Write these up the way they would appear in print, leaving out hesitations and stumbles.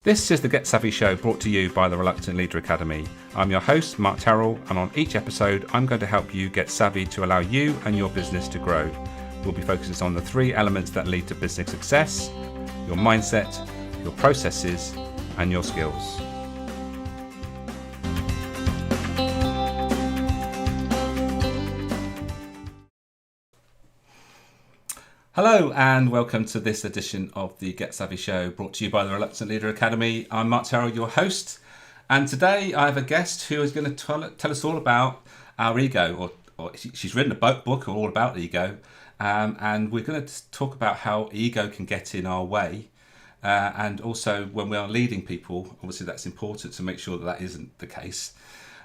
This is the Get Savvy Show, brought to you by the Reluctant Leader Academy. I'm your host, Mark Terrell, and on each episode, I'm going to help you get savvy to allow you and your business to grow. We'll be focusing on the 3 elements that lead to business success: your mindset, your processes, and your skills. Hello and welcome to this edition of the Get Savvy Show, brought to you by the Reluctant Leader Academy. I'm Mark Terrell, your host, and today I have a guest who is going to tell us all about our ego, or she's written a book all about ego, and we're going to talk about how ego can get in our way, and also when we are leading people, obviously that's important to make sure that that isn't the case,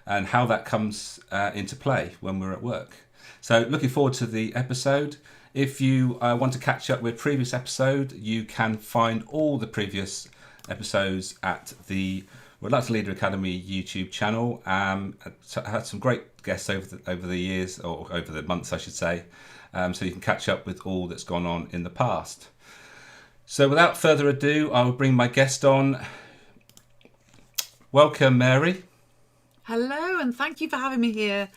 and how that comes into play when we're at work. So looking forward to the episode. If you want to catch up with previous episode, you can find all the previous episodes at the Reluctant Leader Academy YouTube channel. I had some great guests over the years, or over the months I should say, so you can catch up with all that's gone on in the past. So without further ado, I will bring my guest on. Welcome, Mary. Hello, and thank you for having me here,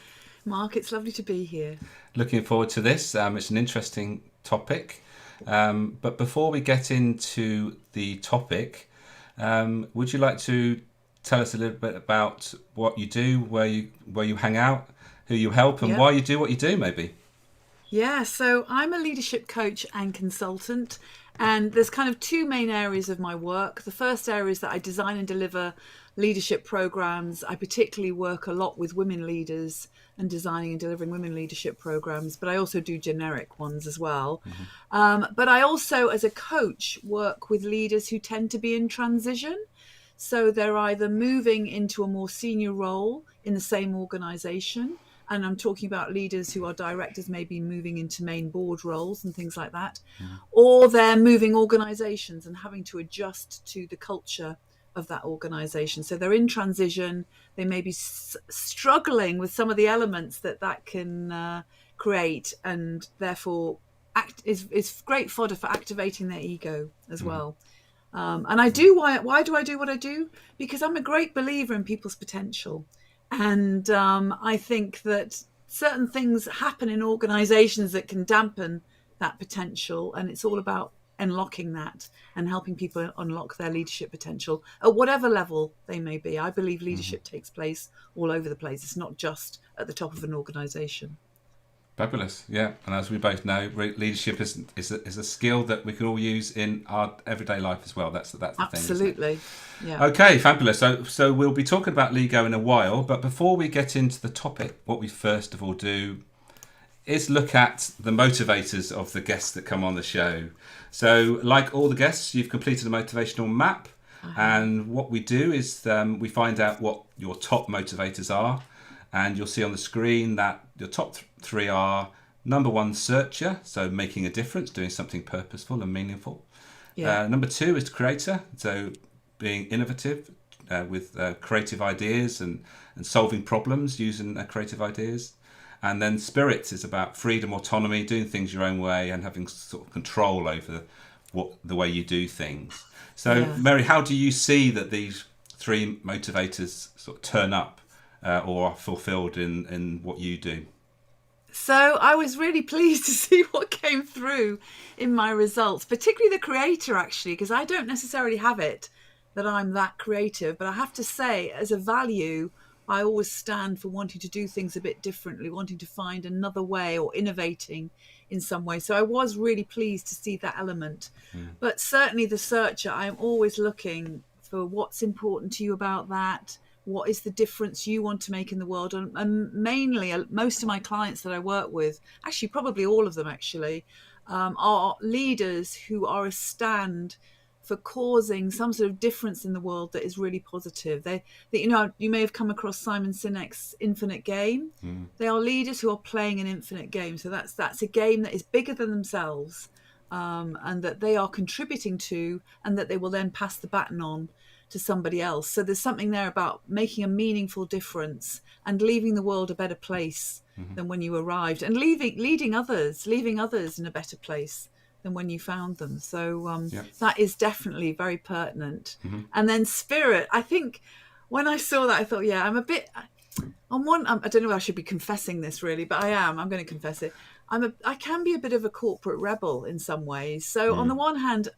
Mark. It's lovely to be here. Looking forward to this. It's an interesting topic. But before we get into the topic, would you like to tell us a little bit about what you do, where you hang out, who you help, and why you do what you do, maybe? Yeah, so I'm a leadership coach and consultant, and there's kind of 2 main areas of my work. The first area is that I design and deliver leadership programs. I particularly work a lot with women leaders and designing and delivering women leadership programs, but I also do generic ones as well. Mm-hmm. But I also, as a coach, work with leaders who tend to be in transition. So they're either moving into a more senior role in the same organization, and I'm talking about leaders who are directors, maybe moving into main board roles and things like that, or they're moving organizations and having to adjust to the culture of that organization. So they're in transition. They may be struggling with some of the elements that can create, and therefore is great fodder for activating their ego as well. And I do why do I do what I do? Because I'm a great believer in people's potential. And I think that certain things happen in organizations that can dampen that potential. And it's all about unlocking that and helping people unlock their leadership potential at whatever level they may be. I believe leadership takes place all over the place. It's not just at the top of an organization. Fabulous, yeah. And as we both know, leadership is a skill that we can all use in our everyday life as well. That's the thing, isn't it? Absolutely, yeah. Okay, fabulous. So we'll be talking about LEGO in a while, but before we get into the topic, what we first of all do is look at the motivators of the guests that come on the show. So, like all the guests, you've completed a motivational map, and what we do is we find out what your top motivators are. And you'll see on the screen that your top three are: number one, searcher, so making a difference, doing something purposeful and meaningful. Yeah. Number two is creator, so being innovative with creative ideas and solving problems using creative ideas. And then spirit is about freedom, autonomy, doing things your own way and having sort of control over the way you do things. So, Yeah. Mary, how do you see that these three motivators sort of turn up or are fulfilled in what you do? So I was really pleased to see what came through in my results, particularly the creator, actually, because I don't necessarily have it that I'm that creative. But I have to say, as a value, I always stand for wanting to do things a bit differently, wanting to find another way or innovating in some way. So I was really pleased to see that element. But certainly the searcher, I'm always looking for what's important to you about that. What is the difference you want to make in the world? And mainly, most of my clients that I work with, actually probably all of them actually, are leaders who are a stand for causing some sort of difference in the world that is really positive. You may have come across Simon Sinek's Infinite Game. They are leaders who are playing an infinite game. So that's a game that is bigger than themselves, and that they are contributing to, and that they will then pass the baton on to somebody else. So there's something there about making a meaningful difference and leaving the world a better place than when you arrived, and leaving others in a better place than when you found them. So that is definitely very pertinent. And then spirit, I think when I saw that, I thought, yeah, I'm a bit on one. I don't know if I should be confessing this really, but I'm going to confess it. I can be a bit of a corporate rebel in some ways. So on the one hand,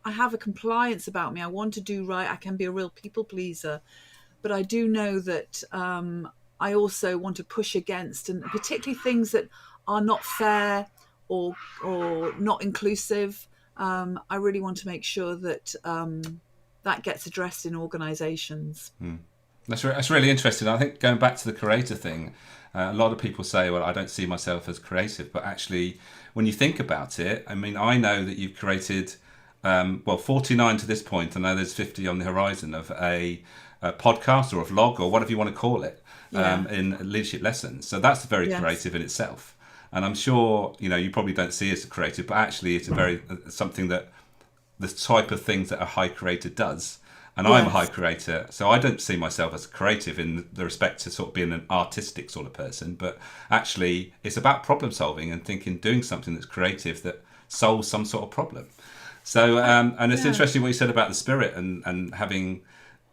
I have a compliance about me. I want to do right. I can be a real people pleaser, but I do know that I also want to push against, and particularly things that are not fair or not inclusive. I really want to make sure that that gets addressed in organisations. That's really interesting. I think going back to the creator thing, a lot of people say, well, I don't see myself as creative, but actually when you think about it, I mean, I know that you've created 49 to this point. I know there's 50 on the horizon of a podcast or a vlog or whatever you want to call it, in leadership lessons. So that's very creative in itself. And I'm sure, you probably don't see it as creative, but actually it's something that the type of things that a high creator does. And I'm a high creator, so I don't see myself as creative in the respect to sort of being an artistic sort of person. But actually it's about problem solving and doing something that's creative that solves some sort of problem. So, and it's interesting what you said about the spirit and having,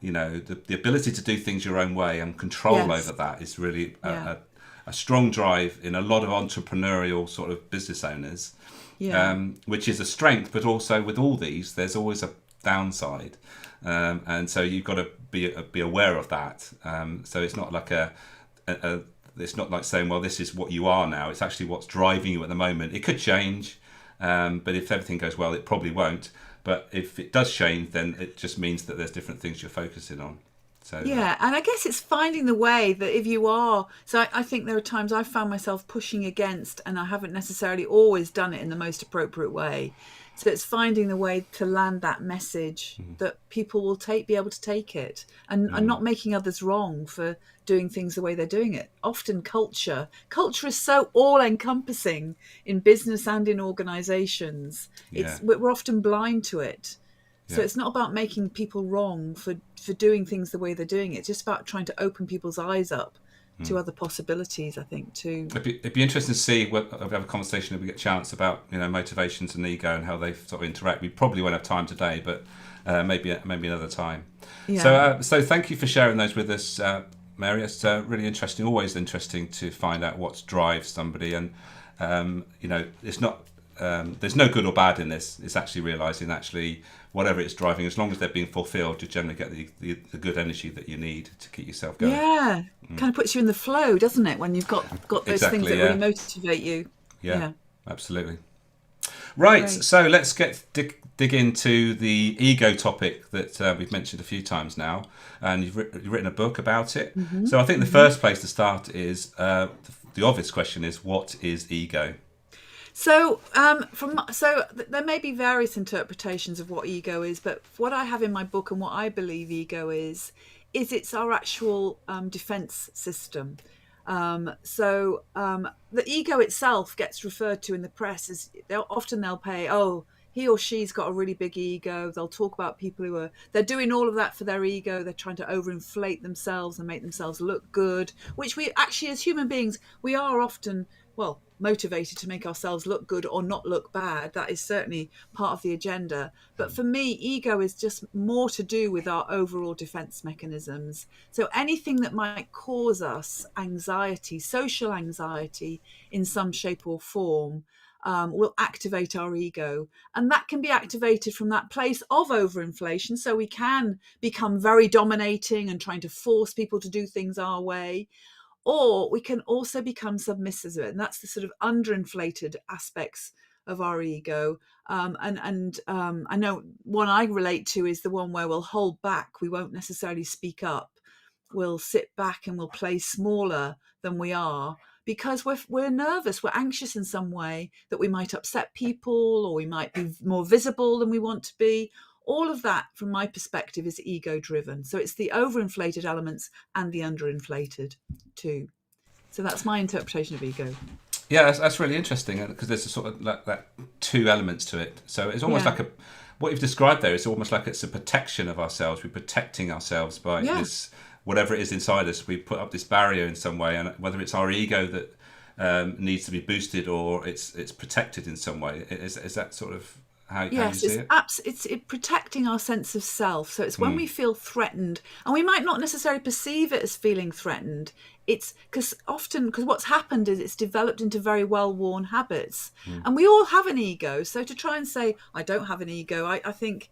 the ability to do things your own way and control over that is really a strong drive in a lot of entrepreneurial sort of business owners, which is a strength. But also with all these, there's always a downside, and so you've got to be aware of that. So it's not like it's not like saying, well, this is what you are now. It's actually what's driving you at the moment. It could change. But if everything goes well, it probably won't. But if it does change, then it just means that there's different things you're focusing on. So and I guess it's finding the way that if you are. So I think there are times I've found myself pushing against, and I haven't necessarily always done it in the most appropriate way. So it's finding the way to land that message that people will be able to take it, and not making others wrong for doing things the way they're doing it. Often culture is so all-encompassing in business and in organisations. We're often blind to it. So it's not about making people wrong for doing things the way they're doing it. It's just about trying to open people's eyes up to other possibilities, I think, too. It'd be interesting to see if we have a conversation if we get a chance about motivations and ego and how they sort of interact. We probably won't have time today, but maybe another time. Yeah. So thank you for sharing those with us, Mary. It's really interesting. Always interesting to find out what drives somebody, and it's not. There's no good or bad in this. It's actually realising whatever it's driving, as long as they're being fulfilled, you generally get the good energy that you need to keep yourself going. Yeah. Kind of puts you in the flow, doesn't it? When you've got those Exactly, things that really motivate you. Yeah, absolutely. Right, Great. so let's dig into the ego topic that we've mentioned a few times now, and you've written a book about it. So I think the first place to start is the obvious question is, what is ego? So, there may be various interpretations of what ego is, but what I have in my book and what I believe ego is it's our actual defense system. The ego itself gets referred to in the press as they'll pay, oh, he or she's got a really big ego. They'll talk about people they're doing all of that for their ego. They're trying to overinflate themselves and make themselves look good, which we actually, as human beings, we are often, well, motivated to make ourselves look good or not look bad. That is certainly part of the agenda. But for me, ego is just more to do with our overall defense mechanisms. So anything that might cause us anxiety, social anxiety in some shape or form, will activate our ego. And that can be activated from that place of overinflation. So we can become very dominating and trying to force people to do things our way. Or we can also become submissive, and that's the sort of underinflated aspects of our ego. I know one I relate to is the one where we'll hold back. We won't necessarily speak up. We'll sit back and we'll play smaller than we are because we're nervous, we're anxious in some way that we might upset people or we might be more visible than we want to be. All of that, from my perspective, is ego driven. So it's the overinflated elements and the underinflated too. So that's my interpretation of ego. Yeah, that's really interesting because there's a sort of that two elements to it. So it's almost like what you've described there is almost like it's a protection of ourselves. We're protecting ourselves by this, whatever it is inside us. We put up this barrier in some way, and whether it's our ego that needs to be boosted or it's protected in some way. Is that sort of how you see it? It's protecting our sense of self. So it's when we feel threatened, and we might not necessarily perceive it as feeling threatened. It's because what's happened is it's developed into very well-worn habits, and we all have an ego. So to try and say I don't have an ego, I think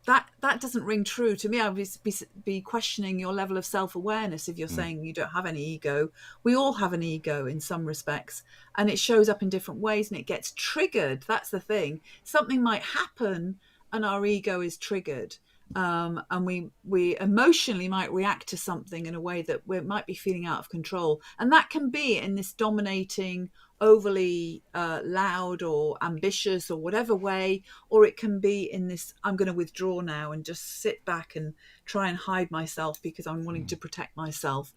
that doesn't ring true to me. I would be questioning your level of self-awareness if you're saying you don't have any ego. We all have an ego in some respects, and it shows up in different ways and it gets triggered. That's the thing. Something might happen and our ego is triggered, and we emotionally might react to something in a way that we might be feeling out of control, and that can be in this dominating, overly loud or ambitious or whatever way, or it can be in this I'm going to withdraw now and just sit back and try and hide myself because I'm wanting to protect myself.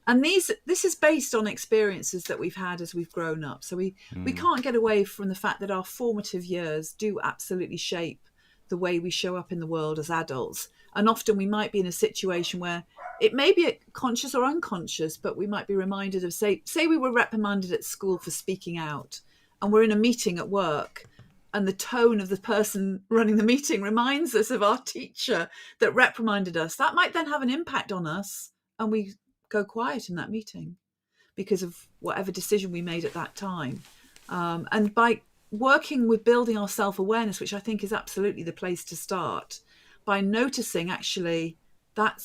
And this is based on experiences that we've had as we've grown up. So we can't get away from the fact that our formative years do absolutely shape the way we show up in the world as adults. And often we might be in a situation where it may be conscious or unconscious, but we might be reminded of, say we were reprimanded at school for speaking out, and we're in a meeting at work, and the tone of the person running the meeting reminds us of our teacher that reprimanded us. That might then have an impact on us, and we go quiet in that meeting because of whatever decision we made at that time. And by working with building our self-awareness, which I think is absolutely the place to start, by noticing actually that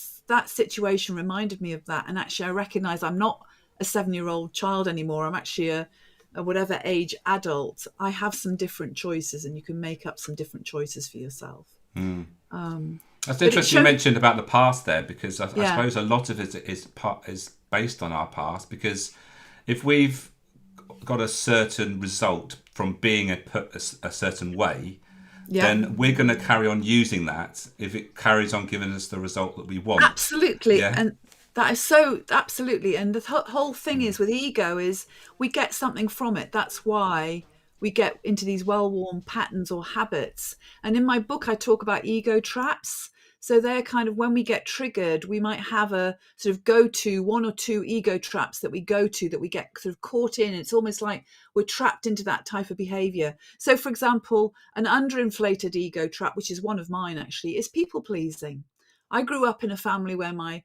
situation reminded me of that, and actually I recognize I'm not a 7-year-old child anymore. I'm actually a whatever age adult. I have some different choices, and you can make up some different choices for yourself. That's interesting you mentioned about the past there, because I suppose a lot of it is based on our past, because if we've got a certain result from being a certain way, then we're going to carry on using that if it carries on giving us the result that we want. Absolutely. And that is so absolutely. And the whole thing is with ego is we get something from it. That's why we get into these well-worn patterns or habits. And in my book, I talk about ego traps. So they're kind of, when we get triggered, we might have a sort of go to one or two ego traps that we go to, that we get sort of caught in. It's almost like we're trapped into that type of behavior. So, for example, an underinflated ego trap, which is one of mine actually, is people pleasing. I grew up in a family where my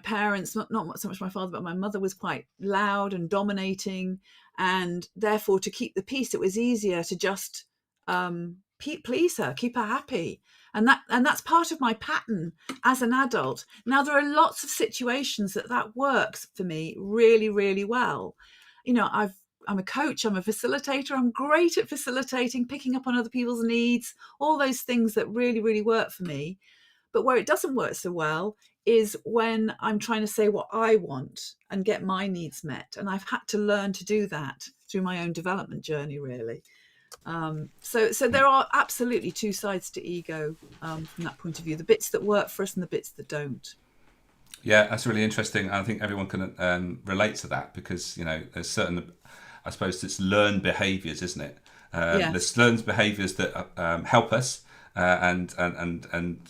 parents, not so much my father, but my mother, was quite loud and dominating. And therefore, to keep the peace, it was easier to just please her, keep her happy. And that's part of my pattern as an adult. Now, there are lots of situations that works for me really, really well. I'm a coach, I'm a facilitator, I'm great at facilitating, picking up on other people's needs, all those things that really, really work for me. But where it doesn't work so well is when I'm trying to say what I want and get my needs met. And I've had to learn to do that through my own development journey, really. So there are absolutely two sides to ego from that point of view, the bits that work for us and the bits that don't. Yeah, that's really interesting. I think everyone can relate to that, because there's certain, I suppose it's learned behaviours, isn't it? Yes. There's learned behaviours that help us and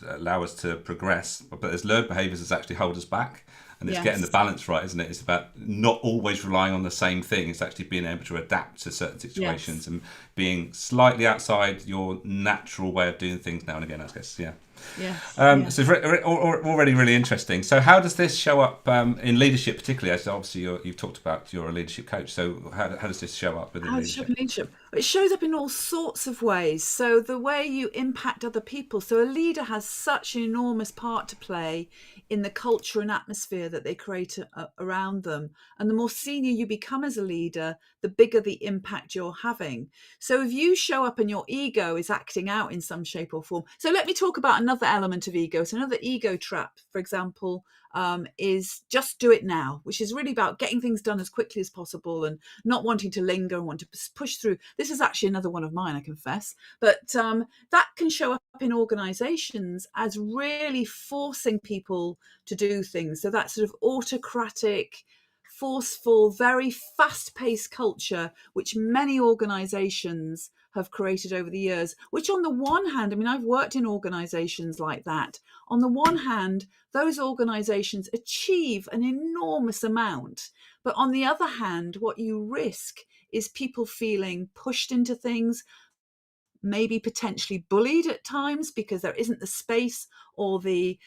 allow us to progress, but there's learned behaviours that actually hold us back. And it's Yes. getting the balance right, isn't it? It's about not always relying on the same thing. It's actually being able to adapt to certain situations, Yes. and being slightly outside your natural way of doing things now and again, I guess. Yeah. Yes. So it's already really interesting. So how does this show up in leadership, particularly, as obviously you've talked about you're a leadership coach. So how does this show up within leadership? It shows up in all sorts of ways. So the way you impact other people. So a leader has such an enormous part to play in the culture and atmosphere that they create around them. And the more senior you become as a leader, the bigger the impact you're having. So if you show up and your ego is acting out in some shape or form. So let me talk about another element of ego. So another ego trap, for example, is just do it now, which is really about getting things done as quickly as possible and not wanting to linger and want to push through. This is actually another one of mine, I confess. But that can show up in organizations as really forcing people to do things. So that sort of autocratic, forceful, very fast-paced culture, which many organizations have created over the years, which on the one hand, I mean, I've worked in organizations like that. On the one hand, those organizations achieve an enormous amount. But on the other hand, what you risk is people feeling pushed into things, maybe potentially bullied at times because there isn't the space or the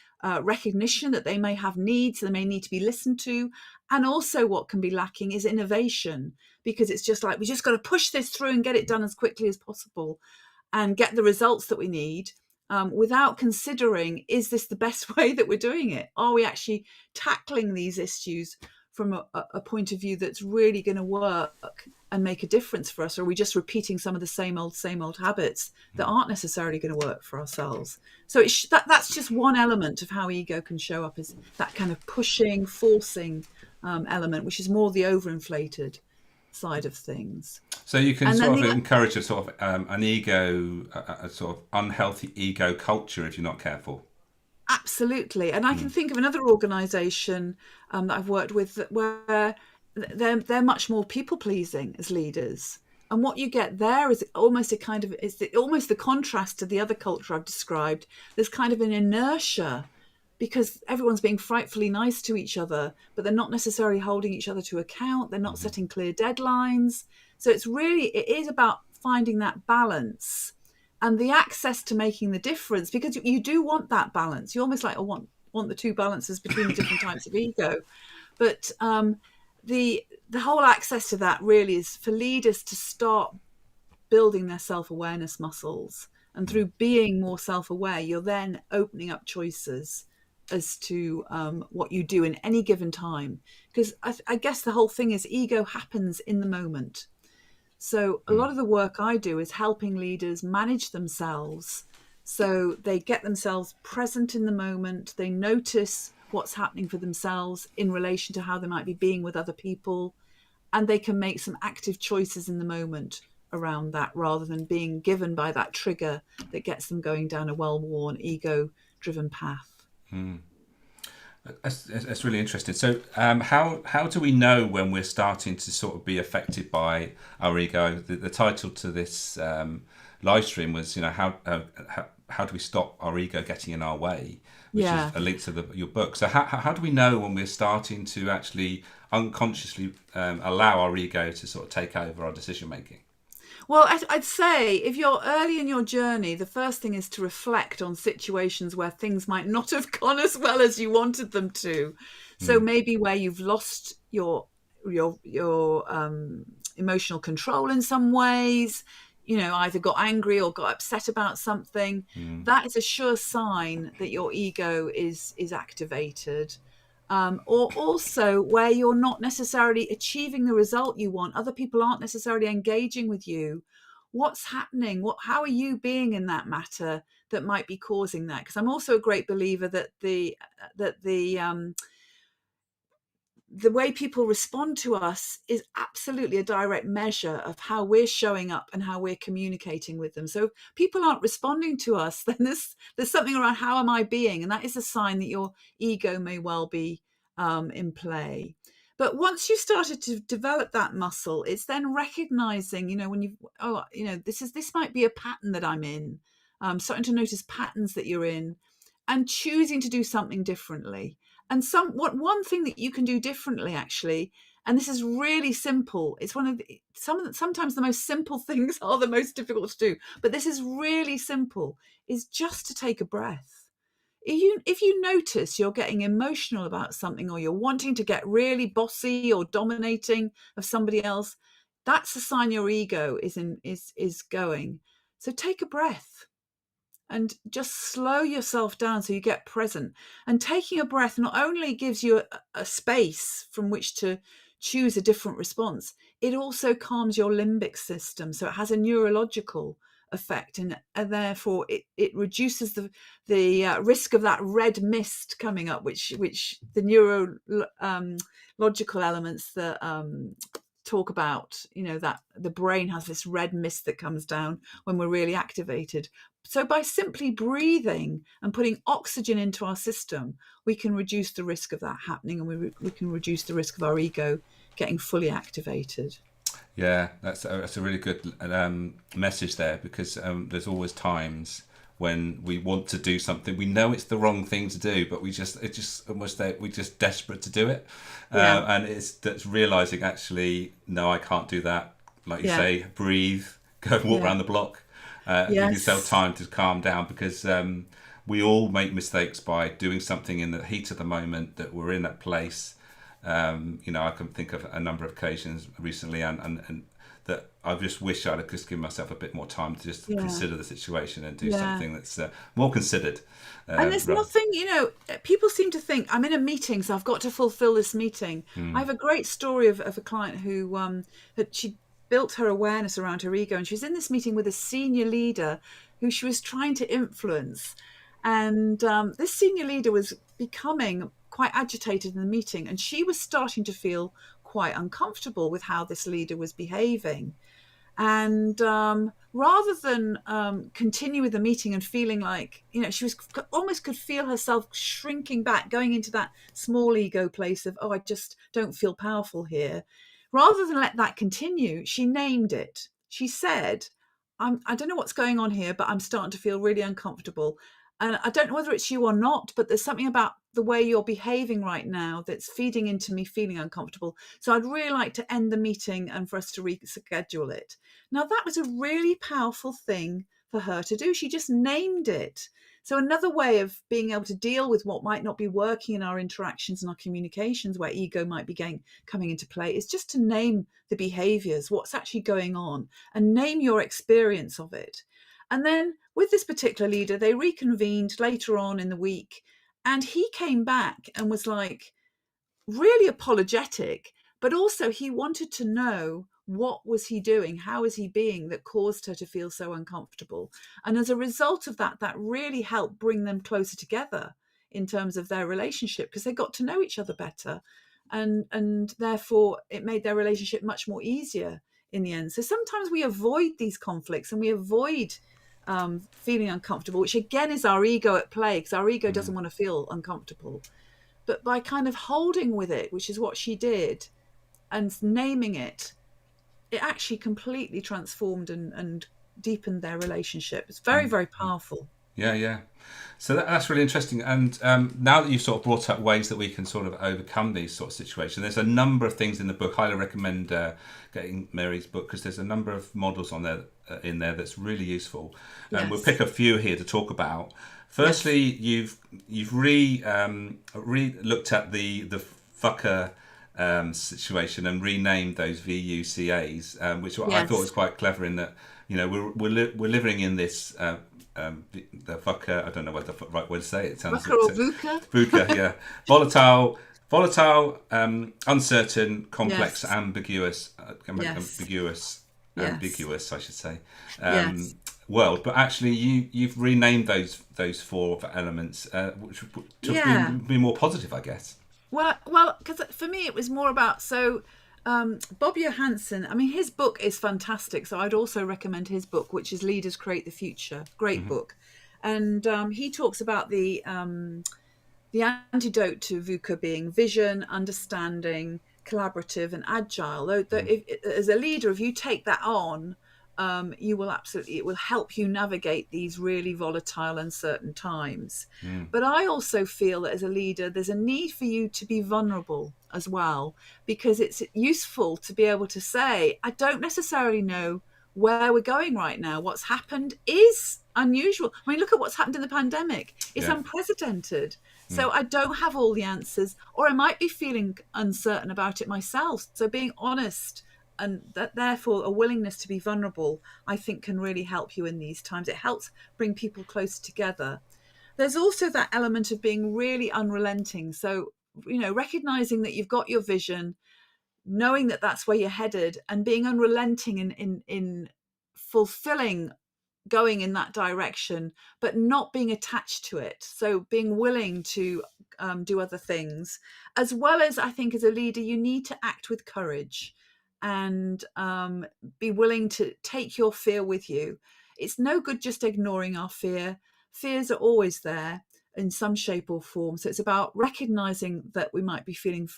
recognition that they may have needs, they may need to be listened to. And also what can be lacking is innovation, because it's just like, we just got to push this through and get it done as quickly as possible and get the results that we need, without considering, is this the best way that we're doing it? Are we actually tackling these issues from a point of view that's really going to work and make a difference for us? Or are we just repeating some of the same old habits that aren't necessarily going to work for ourselves? So that's just one element of how ego can show up, as that kind of pushing, forcing element, which is more the overinflated side of things. So you can sort of encourage a sort of an ego, a sort of unhealthy ego culture if you're not careful. Absolutely. And I can think of another organisation that I've worked with where they're much more people pleasing as leaders. And what you get there is almost almost the contrast to the other culture I've described. There's kind of an inertia because everyone's being frightfully nice to each other, but they're not necessarily holding each other to account. They're not setting clear deadlines. So it is about finding that balance and the access to making the difference, because you do want that balance. You almost like want the two balances between the different types of ego. But the whole access to that really is for leaders to start building their self-awareness muscles. And through being more self-aware, you're then opening up choices as to what you do in any given time. Because I guess the whole thing is ego happens in the moment. So a lot of the work I do is helping leaders manage themselves so they get themselves present in the moment. They notice what's happening for themselves in relation to how they might be being with other people, and they can make some active choices in the moment around that, rather than being given by that trigger that gets them going down a well-worn ego-driven path. That's really interesting. So how do we know when we're starting to sort of be affected by our ego? The title to this live stream was, how how do we stop our ego getting in our way, which is Yeah. a link to your book. So how do we know when we're starting to actually unconsciously allow our ego to sort of take over our decision making? Well, I'd say if you're early in your journey, the first thing is to reflect on situations where things might not have gone as well as you wanted them to. So Mm, maybe where you've lost your emotional control in some ways, either got angry or got upset about something. mm, That is a sure sign that your ego is activated. Or also where you're not necessarily achieving the result you want, other people aren't necessarily engaging with you. What's happening? How are you being in that matter that might be causing that? Because I'm also a great believer that the way people respond to us is absolutely a direct measure of how we're showing up and how we're communicating with them. So if people aren't responding to us, then there's something around how am I being, and that is a sign that your ego may well be in play. But once you've started to develop that muscle, it's then recognizing, when this might be a pattern that I'm in. Starting to notice patterns that you're in, and choosing to do something differently. And one thing that you can do differently, actually, and this is really simple. It's sometimes the most simple things are the most difficult to do, but this is really simple. Is just to take a breath. If you notice you're getting emotional about something, or you're wanting to get really bossy or dominating of somebody else, that's a sign your ego is going. So take a breath and just slow yourself down so you get present. And taking a breath not only gives you a space from which to choose a different response, it also calms your limbic system. So it has a neurological effect, and therefore it reduces the risk of that red mist coming up, which the neurological elements that talk about, that the brain has this red mist that comes down when we're really activated. So by simply breathing and putting oxygen into our system, we can reduce the risk of that happening, and we can reduce the risk of our ego getting fully activated. yeah, that's a really good message there, because there's always times when we want to do something, we know it's the wrong thing to do, but we're just desperate to do it, Yeah. and that's realizing, actually, no, I can't do that. Like you Yeah. say, breathe, go and walk Yeah. around the block, give yourself Yes. time to calm down, because we all make mistakes by doing something in the heat of the moment, that we're in that place. I can think of a number of occasions recently, and that I just wish I'd have just given myself a bit more time to just Yeah. consider the situation and do Yeah. something that's more considered. And there's Rather. nothing, people seem to think I'm in a meeting, so I've got to fulfill this meeting. I Mm, have a great story of a client who she built her awareness around her ego, and she was in this meeting with a senior leader who she was trying to influence. And this senior leader was becoming quite agitated in the meeting, and she was starting to feel quite uncomfortable with how this leader was behaving. And rather than continue with the meeting and feeling like, she was almost could feel herself shrinking back, going into that small ego place of, oh, I just don't feel powerful here. Rather than let that continue, she named it. She said, I don't know what's going on here, but I'm starting to feel really uncomfortable. And I don't know whether it's you or not, but there's something about the way you're behaving right now that's feeding into me feeling uncomfortable. So I'd really like to end the meeting and for us to reschedule it. Now, that was a really powerful thing for her to do. She just named it. So another way of being able to deal with what might not be working in our interactions and our communications, where ego might be coming into play, is just to name the behaviors, what's actually going on, and name your experience of it. And then with this particular leader, they reconvened later on in the week, and he came back and was like, really apologetic, but also he wanted to know, what was he doing, how is he being, that caused her to feel so uncomfortable. And as a result of that, that really helped bring them closer together in terms of their relationship, because they got to know each other better, and therefore it made their relationship much more easier in the end. So sometimes we avoid these conflicts, and we avoid feeling uncomfortable, which again is our ego at play, because our ego mm, doesn't want to feel uncomfortable. But by kind of holding with it, which is what she did, and naming it, it actually completely transformed and deepened their relationship. It's very, mm, very mm. powerful. Yeah, yeah. So that's really interesting. And now that you've sort of brought up ways that we can sort of overcome these sort of situations, there's a number of things in the book. Highly recommend getting Mary's book because there's a number of models on there in there that's really useful. We'll Yes. pick a few here to talk about. Firstly, Yes. you've re looked at the fucker situation and renamed those VUCAs, which I thought was Yes. quite clever in that we're living in this the VUCA. I don't know what the right way to say it. It sounds Rucker or VUCA? VUCA, yeah, volatile, uncertain, complex, Yes. Yes. Yes. ambiguous, I should say, Yes. world. But actually, you've renamed those four elements, which to Yeah. be more positive, I guess. Well, because for me it was more about Bob Johansson. I mean, his book is fantastic, so I'd also recommend his book, which is Leaders Create the Future. Great book, and he talks about the antidote to VUCA being vision, understanding, collaborative, and agile. Though, as a leader, if you take that on, you will absolutely, it will help you navigate these really volatile, uncertain times. But I also feel that as a leader, there's a need for you to be vulnerable as well, because it's useful to be able to say, I don't necessarily know where we're going right now. What's happened is unusual. I mean, look at what's happened in the pandemic. It's Yeah. unprecedented. So I don't have all the answers, or I might be feeling uncertain about it myself. So being honest and that therefore a willingness to be vulnerable, I think can really help you in these times. It helps bring people closer together. There's also that element of being really unrelenting. So, recognizing that you've got your vision, knowing that that's where you're headed, and being unrelenting in fulfilling going in that direction, but not being attached to it. So being willing to do other things, as well as I think as a leader, you need to act with courage and be willing to take your fear with you. It's no good just ignoring our fear. Fears are always there in some shape or form. So it's about recognizing that we might be feeling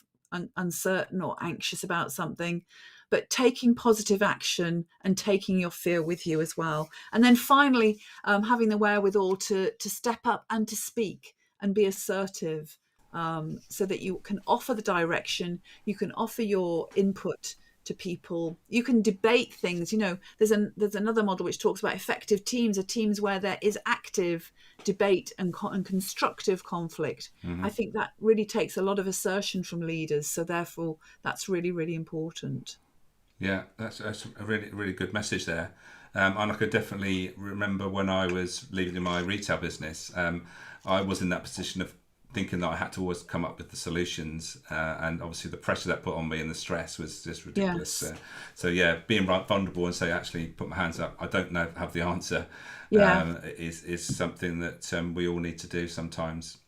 uncertain or anxious about something, but taking positive action and taking your fear with you as well. And then finally, having the wherewithal to step up and to speak and be assertive, so that you can offer the direction, you can offer your input to people, you can debate things. There's another model which talks about effective teams are teams where there is active debate and constructive conflict. I think that really takes a lot of assertion from leaders, so therefore that's really, really important. Yeah, that's a really really good message there. And I could definitely remember when I was leading my retail business, I was in that position of thinking that I had to always come up with the solutions, and obviously the pressure that put on me and the stress was just ridiculous. Yes. So yeah, being vulnerable and say, actually, put my hands up. I don't know, have the answer, Yeah. is something that we all need to do sometimes.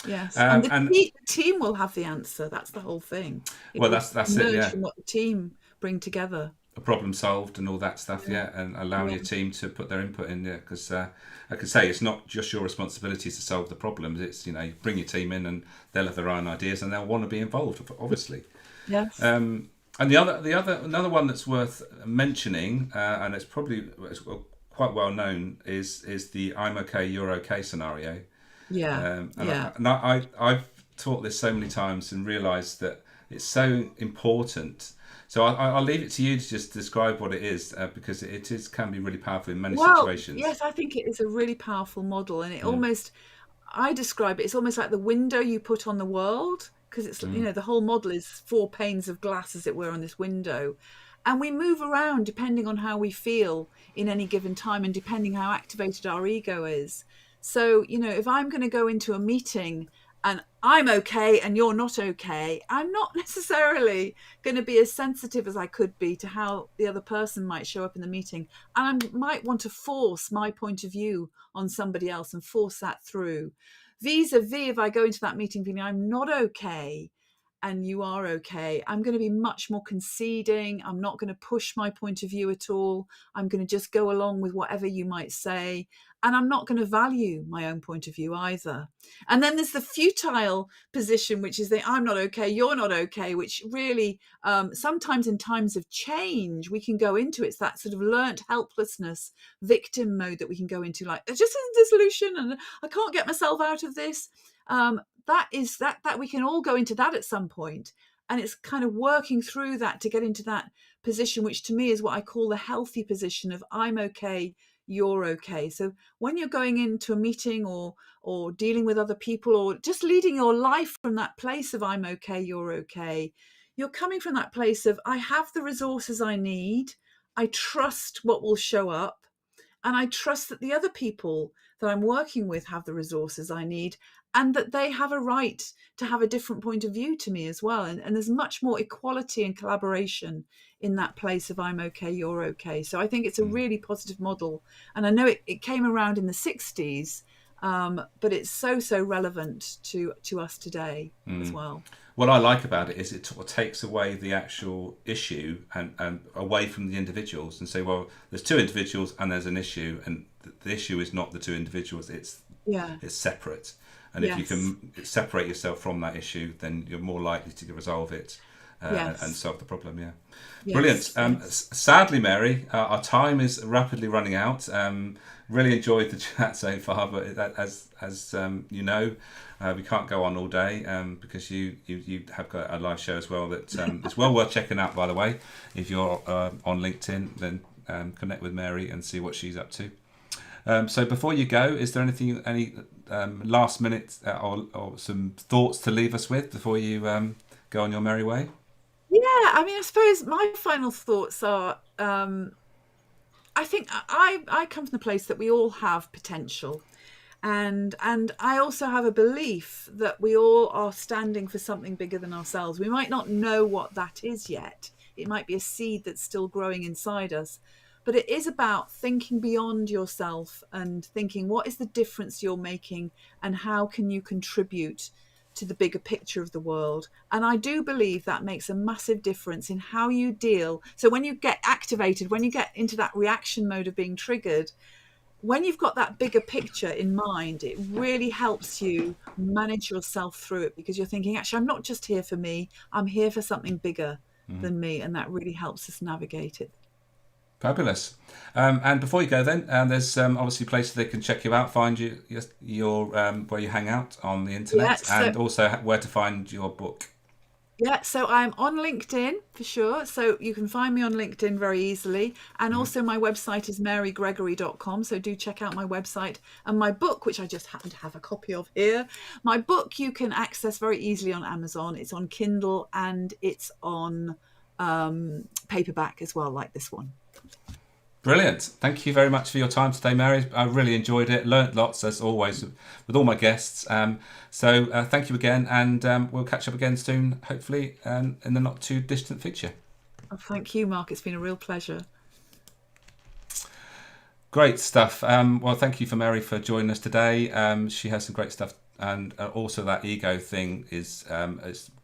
Yes. And the, And te- the team will have the answer. That's the whole thing. It well, will that's it. emerge Yeah, from what the team bring together. a problem solved and all that stuff. Yeah. Yeah, and allowing Yeah. your team to put their input in. Yeah, because I can say it's not just your responsibility to solve the problems. It's you bring your team in and they'll have their own ideas and they'll want to be involved, obviously. Yes. And another one that's worth mentioning, and it's quite well known, is the "I'm okay, you're okay" scenario. Yeah. And Yeah. I've taught this so many times and realised that it's so important. So I'll leave it to you to just describe what it is, because can be really powerful in many Well, situations. yes, I think it is a really powerful model, and I describe it, it's almost like the window you put on the world, because the whole model is four panes of glass, as it were, on this window. And we move around depending on how we feel in any given time and depending how activated our ego is. So, if I'm going to go into a meeting and I'm okay and you're not okay, I'm not necessarily going to be as sensitive as I could be to how the other person might show up in the meeting. And I might want to force my point of view on somebody else and force that through. Vis-a-vis, if I go into that meeting feeling I'm not okay, and you are okay, I'm going to be much more conceding. I'm not going to push my point of view at all. I'm going to just go along with whatever you might say. And I'm not going to value my own point of view either. And then there's the futile position, which is the I'm not okay, you're not okay, which really sometimes in times of change, we can go into it's that sort of learnt helplessness, victim mode that we can go into, like, there just isn't a solution and I can't get myself out of this. That we can all go into that at some point, and it's kind of working through that to get into that position, which to me is what I call the healthy position of I'm okay, you're okay. So when you're going into a meeting or dealing with other people or just leading your life from that place of I'm okay, you're okay, you're coming from that place of I have the resources I need, I trust what will show up, and I trust that the other people that I'm working with have the resources I need, and that they have a right to have a different point of view to me as well. And there's much more equality and collaboration in that place of I'm okay, you're okay. So I think it's a really positive model. And I know it came around in the 60s, but it's so relevant to us today as well. What I like about it is it sort of takes away the actual issue and away from the individuals and say, well, there's two individuals and there's an issue, and the issue is not the two individuals, it's separate. And if you can separate yourself from that issue, then you're more likely to resolve it and solve the problem. Brilliant. Sadly, Mary, our time is rapidly running out. Really enjoyed the chat so far, but as you know, we can't go on all day because you have got a live show as well that is well worth checking out, by the way. If you're on LinkedIn, then connect with Mary and see what she's up to. So before you go, is there any last minute or some thoughts to leave us with before you go on your merry way? I mean, I suppose my final thoughts are, I think I come from the place that we all have potential. And I also have a belief that we all are standing for something bigger than ourselves. We might not know what that is yet. It might be a seed that's still growing inside us. But it is about thinking beyond yourself and thinking, what is the difference you're making and how can you contribute to the bigger picture of the world? And I do believe that makes a massive difference in how you deal. So when you get activated, when you get into that reaction mode of being triggered, when you've got that bigger picture in mind, it really helps you manage yourself through it, because you're thinking, actually, I'm not just here for me, I'm here for something bigger than me. And that really helps us navigate it. Fabulous. And before you go then, there's obviously places they can check you out, find your where you hang out on the internet, and also where to find your book. So I'm on LinkedIn for sure. So you can find me on LinkedIn very easily. And also my website is marygregory.com. So do check out my website. And my book, which I just happen to have a copy of here, my book you can access very easily on Amazon. It's on Kindle and it's on paperback as well, like this one. Brilliant. Thank you very much for your time today, Mary. I really enjoyed it. Learnt lots, as always, with all my guests. So thank you again, and we'll catch up again soon, hopefully, in the not too distant future. Oh, thank you, Mark. It's been a real pleasure. Great stuff. Well, thank you for Mary for joining us today. She has some great stuff, and also that ego thing is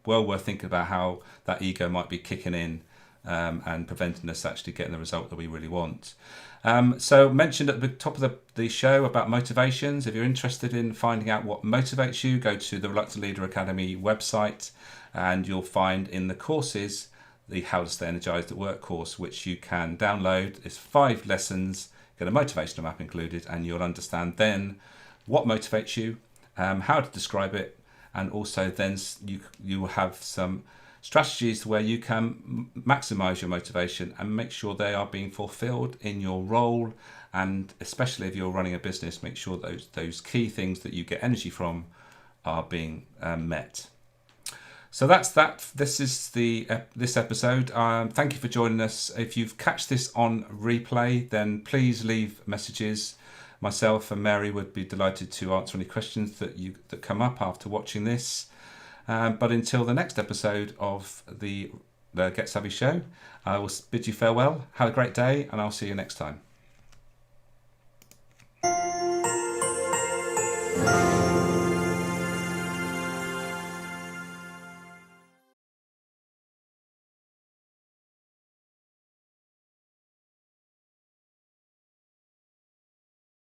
well worth thinking about how that ego might be kicking in. And preventing us actually getting the result that we really want. So mentioned at the top of the show about motivations. If you're interested in finding out what motivates you, go to the Reluctant Leader Academy website and you'll find in the courses the How to Stay Energized at Work course, which you can download. It's 5 lessons, get a motivational map included, and you'll understand then what motivates you, how to describe it, and also then you will have some strategies where you can maximize your motivation and make sure they are being fulfilled in your role, and especially if you're running a business, make sure those key things that you get energy from are being met. So that's that. This is this episode. Thank you for joining us. If you've catched this on replay, then please leave messages. Myself and Mary would be delighted to answer any questions that come up after watching this. But until the next episode of the Get Savvy show, I will bid you farewell. Have a great day, and I'll see you next time.